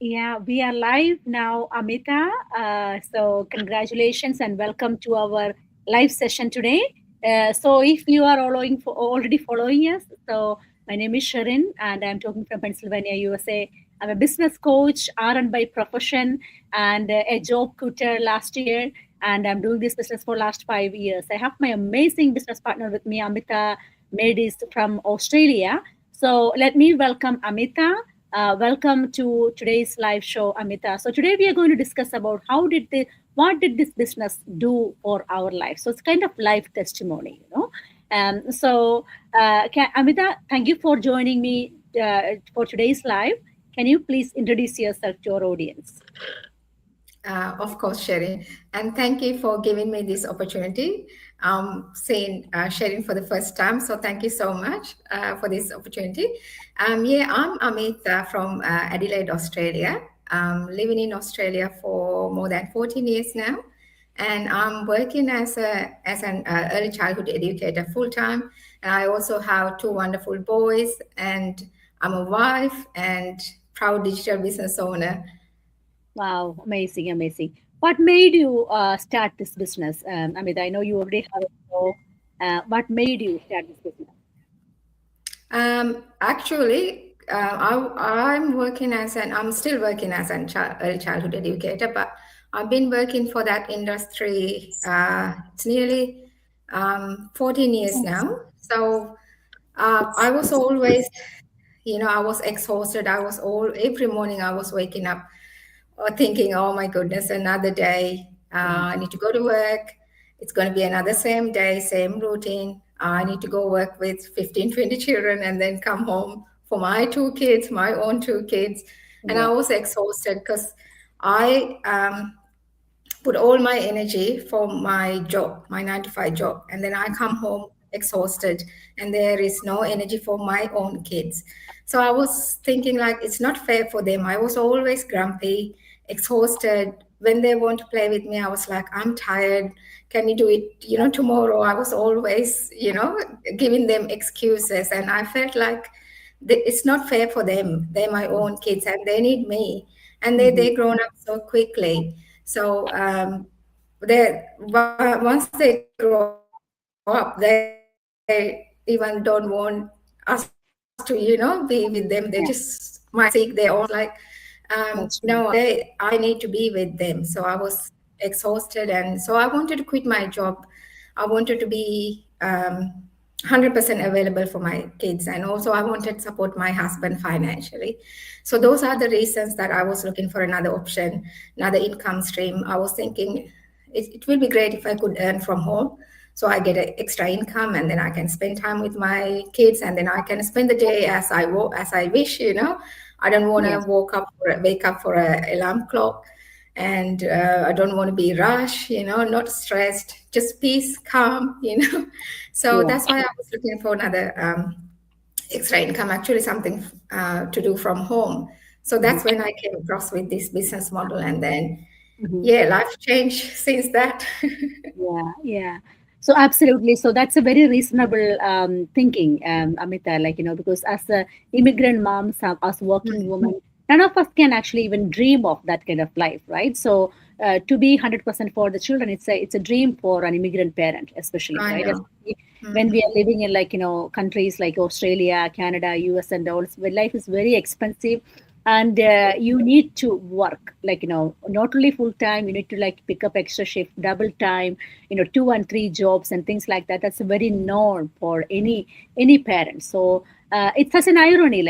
Yeah, we are live now, Amita. So, congratulations and welcome to our live session today. So, if you are already following us, so my name is Sherin and I'm talking from Pennsylvania, USA. I'm a business coach, RN by profession, and a job quitter last year. And I'm doing this business for last 5 years. I have my amazing business partner with me, Amritha Medis from Australia. So, let me welcome Amita. Welcome to today's live show, Amita. So today we are going to discuss about what did this business do for our life. So it's kind of life testimony, you know. Amita, thank you for joining me for today's live. Can you please introduce yourself to our audience? Of course, Sherin. And thank you for giving me this opportunity. Seeing Sherin for the first time. So thank you so much for this opportunity. I'm Amrita from Adelaide, Australia. Living in Australia for more than 14 years now. And I'm working as an early childhood educator full time. And I also have two wonderful boys. And I'm a wife and proud digital business owner. Wow, amazing, amazing. What made you start this business? Amita, I know you already have it. So, what made you start this business? Actually, I'm still working as an early childhood educator, but I've been working for that industry. It's nearly 14 years now. So I was always, I was exhausted. Every morning I was waking up thinking, oh my goodness, another day. I need to go to work. It's going to be another same day, same routine. I need to go work with 15, 20 children and then come home for my two kids, my own two kids. And I Yeah. was exhausted because I put all my energy for my job, my 9 to 5 job. And then I come home exhausted and there is no energy for my own kids. So I was thinking like it's not fair for them. I was always grumpy, exhausted. When they want to play with me, I was like, I'm tired. Can you do it, tomorrow? I was always, giving them excuses. And I felt like it's not fair for them. They're my own kids and they need me. And Mhm. they grown up so quickly. So once they grow up, they even don't want us to, be with them. They just might seek their own life. So I was like, That's no, true. I need to be with them. So I was exhausted, and so I wanted to quit my job. I wanted to be 100% available for my kids, and also I wanted to support my husband financially. So those are the reasons that I was looking for another option, another income stream. I was thinking it will be great if I could earn from home, so I get an extra income, and then I can spend time with my kids, and then I can spend the day as I wish. I don't want to Yes. wake up for a alarm clock, and I don't want to be rushed, not stressed, just peace, calm. So Yeah. that's why I was looking for another extra income, actually something to do from home. So Mhm. that's when I came across with this business model, and then Mhm. yeah, life changed since that. Yeah, yeah. So absolutely. So that's a very reasonable thinking, Amita. Like because as a immigrant moms, as working women, none of us can actually even dream of that kind of life, right? So to be 100% for the children, it's a dream for an immigrant parent, especially, I right? know. Especially when we Mhm. are living in countries like Australia, Canada, US, and all, where life is very expensive and you need to work not only full time, you need to pick up extra shift, double time, 2 and 3 jobs and things like that. That's a very norm for any parent. So it's such an irony,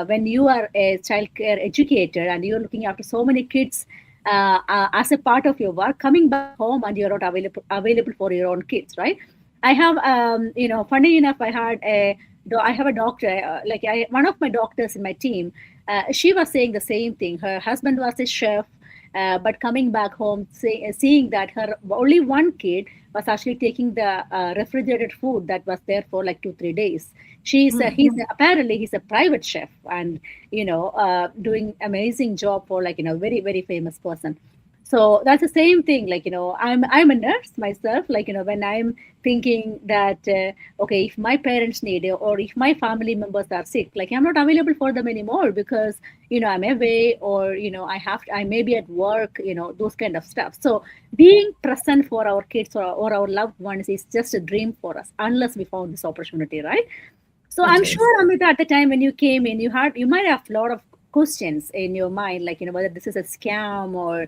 when you are a child care educator and you're looking after so many kids as a part of your work, coming back home and you're not available for your own kids, right? I have, funny enough, I have a doctor, one of my doctors in my team. She was saying the same thing. Her husband was a chef, but coming back home, seeing that her only one kid was actually taking the refrigerated food that was there for like 2 3 days. He's a private chef, and doing amazing job for very very famous person. So that's the same thing. Like, I'm a nurse myself. Like, when I'm thinking that, okay, if my parents need it, or if my family members are sick, like, I'm not available for them anymore because, I'm away, or, I may be at work, those kind of stuff. So being present for our kids, or our loved ones is just a dream for us unless we found this opportunity, right? So It I'm is. sure, Amrita, at the time when you came in, you might have a lot of questions in your mind, like, whether this is a scam, or,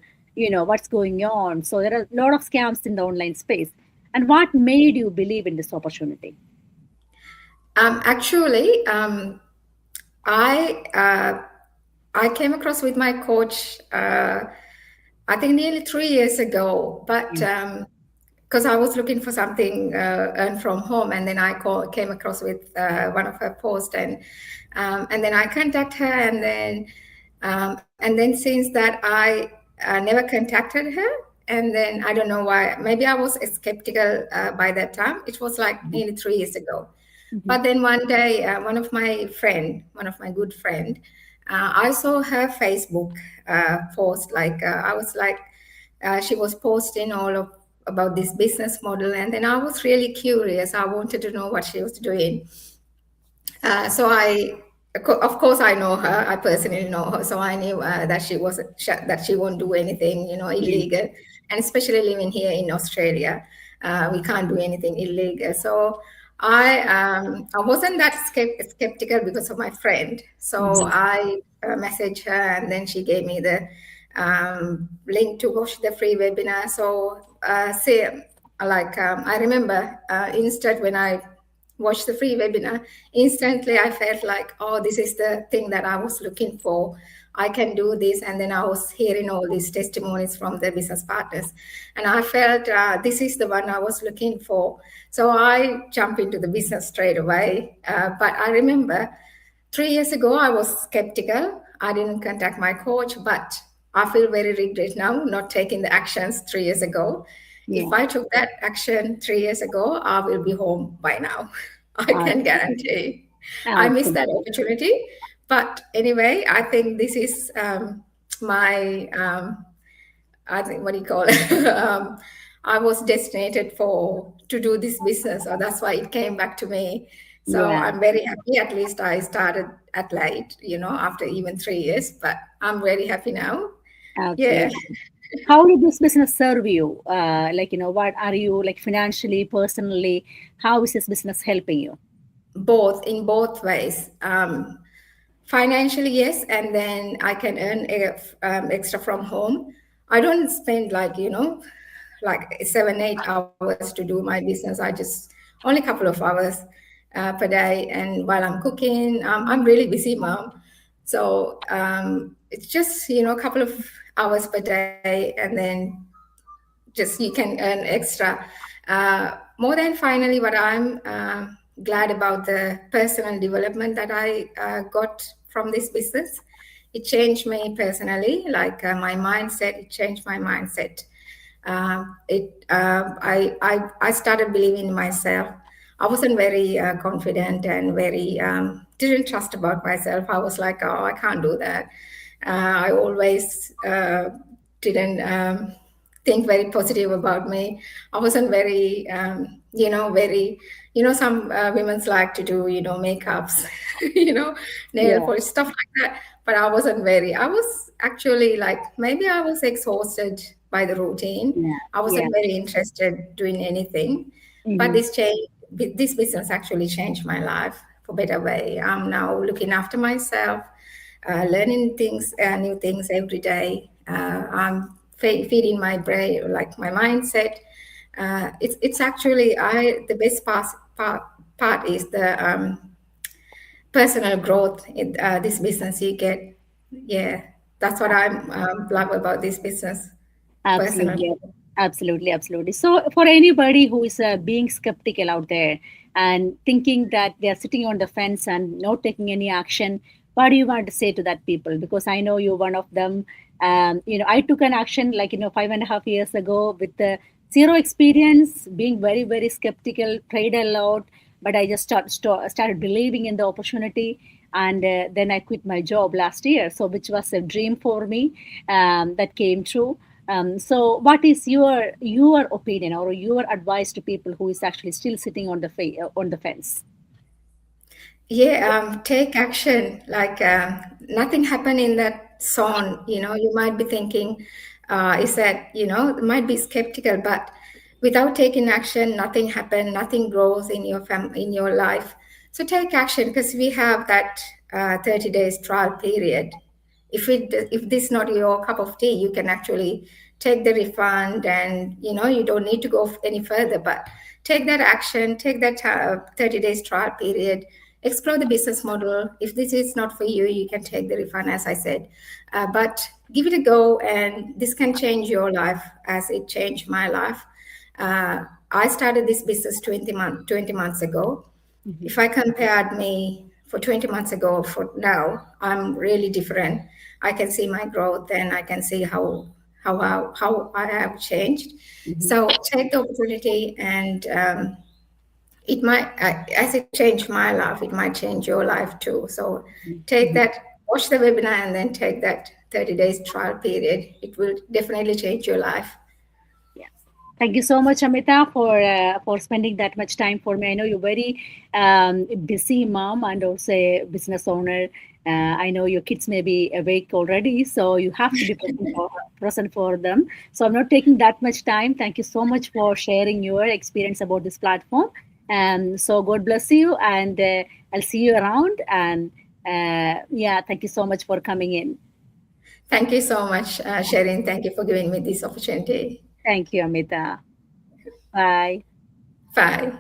what's going on. So there are a lot of scams in the online space. And what made you believe in this opportunity? Actually, I I came across with my coach. I think nearly 3 years ago, but Yeah. because I was looking for something earned from home, and then came across with one of her posts, and then I contact her, and then since that I never contacted her, and then I don't know why. Maybe I was skeptical by that time. It was like nearly 3 years ago. Hmm. But then one day, one of my good friend, I saw her Facebook post. Like I was like, she was posting all of about this business model, and then I was really curious. I wanted to know what she was doing. So of course, I know her. I personally know her, so I knew that she won't do anything, Yeah. illegal. And especially living here in Australia, we can't do anything illegal. So I wasn't that skeptical because of my friend. So Hmm. I messaged her, and then she gave me the link to watch the free webinar. So say like I remember instead when I watched the free webinar, instantly I felt like, oh, this is the thing that I was looking for. I can do this. And then I was hearing all these testimonies from the business partners. And I felt this is the one I was looking for. So I jumped into the business straight away. But I remember 3 years ago, I was skeptical. I didn't contact my coach, but I feel very regret now not taking the actions 3 years ago. If Yeah. I took that action 3 years ago, I will be home by now. I Uh, can guarantee. I missed that Absolutely. opportunity. But anyway, I think this is my I think what do you call it? I was destined for to do this business, so that's why it came back to me. So Yeah. I'm very happy. At least I started at late, after even 3 years. But I'm very happy now. Yeah, Absolutely. How did this business serve you? Like, what are you like financially, personally? How is this business helping you? both in both ways. Financially, yes, and then I can earn extra from home. I don't spend like 7 8 hours to do my business. I just only a couple of hours per day, and while I'm cooking, I'm really busy mom. So it's just a couple of hours per day, and then just you can earn extra. More than finally, what I'm glad about the personal development that I got from this business. It changed me personally, like my mindset. It changed my mindset. I started believing in myself. I wasn't very confident and very didn't trust about myself. I was like, oh, I can't do that. I always didn't think very positive about me. I wasn't very, very, some women's like to do, makeups, nail Yeah. polish, stuff like that. But I was actually like, maybe I was exhausted by the routine. Yeah. I Yeah. wasn't very interested doing anything. But Hmm. this business actually changed my life for better way. I'm now looking after myself, learning things, new things every day. I'm feeding my brain, like my mindset. It's actually the best part is the personal growth in this business you get. Yeah, that's what I love about this business. Personal Absolutely. growth. Absolutely. Absolutely. So, for anybody who is being skeptical out there and thinking that they're sitting on the fence and not taking any action, what do you want to say to that people? Because I know you're one of them. I took an action like, 5.5 years ago with zero experience, being very, very skeptical, prayed a lot, but I just started believing in the opportunity. And then I quit my job last year, so which was a dream for me that came true. So, what is your opinion or your advice to people who is actually still sitting on the on the fence? Yeah, take action. Like nothing happened in that zone. You might be thinking, is that, might be skeptical, but without taking action, nothing happened, nothing grows in your in your life. So take action because we have that 30 days trial period. If this is not your cup of tea, you can actually take the refund, and you don't need to go any further. But take that action, take that 30 days trial period, explore the business model. If this is not for you, you can take the refund, as I said. But give it a go, and this can change your life as it changed my life. I started this business 20 months ago. Mhm. If I compared me for 20 months ago for now, I'm really different. I can see my growth, and I can see how I have changed. Mhm. So take the opportunity, and it might, as it changed my life, it might change your life too. So take Mhm. that, watch the webinar, and then take that 30 days trial period. It will definitely change your life. Yeah. Thank you so much, Amita, for spending that much time for me. I know you're very busy mom and also a business owner. I know your kids may be awake already, so you have to be present for them. So I'm not taking that much time. Thank you so much for sharing your experience about this platform. So God bless you, and I'll see you around. And yeah, thank you so much for coming in. Thank you so much, Sherin. Thank you for giving me this opportunity. Thank you, Amita. Bye. Bye.